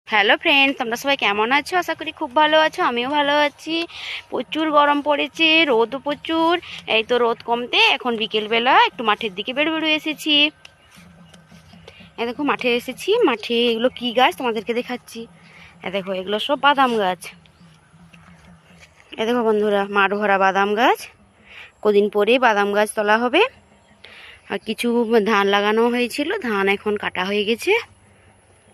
Hello friends, তোমরা সবাই কেমন আছো? আশা করি খুব ভালো আছো। আমিও ভালো আছি। প্রচুর গরম পড়েছে, রোদও প্রচুর। এই তো রোদ কমতে এখন বিকেলবেলা একটু মাঠের দিকে বেরোবে এসেছি। এই দেখো মাঠে এসেছি। মাঠে এগুলো কি গাছ তোমাদেরকে দেখাচ্ছি। এই দেখো এগুলো সব বাদাম গাছ। এই দেখো বন্ধুরা, মাঠ ভরা বাদাম গাছ। কদিন পরে বাদাম গাছ তোলা হবে। আর কিছু ধান লাগানো হয়েছিল, ধান এখন কাটা হয়ে গেছে।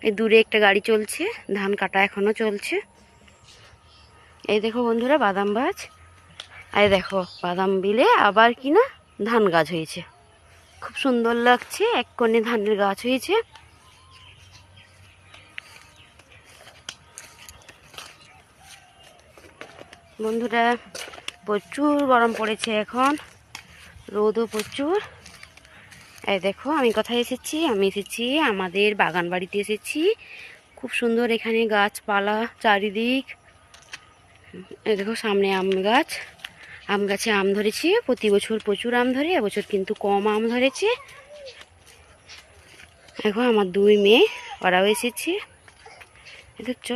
এই দূরে একটা গাড়ি চলছে, ধান কাটা এখনো চলছে। এই দেখো বন্ধুরা বাদাম গাছ। আর দেখো বাদাম বিলে আবার কি না ধান গাছ হয়েছে, খুব সুন্দর লাগছে। এক কোণে ধানের গাছ হয়েছে। বন্ধুরা প্রচুর গরম পড়েছে এখন, রোদও প্রচুর। এই দেখো আমি কোথায় এসেছি, আমি এসেছি আমাদের বাগান বাড়িতে এসেছি। খুব সুন্দর এখানে গাছপালা চারিদিক। এই দেখো সামনে আম গাছ, আম গাছে আম ধরেছে। প্রতি বছর প্রচুর আম ধরে, এবছর কিন্তু কম আম ধরেছে। এখন আমার দুই মেয়ে, ওরাও এসেছে। দেখছো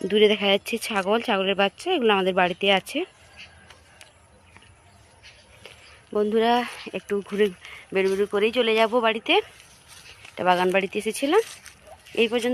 দূরে দেখা যাচ্ছে ছাগল, ছাগলের বাচ্চা, এগুলো আমাদের বাড়িতে আছে। বন্ধুরা একটু ঘুরে বেরু বেরু করেই চলে যাব বাড়িতে। একটা বাগান বাড়িতে এসেছিলাম। এই পর্যন্ত।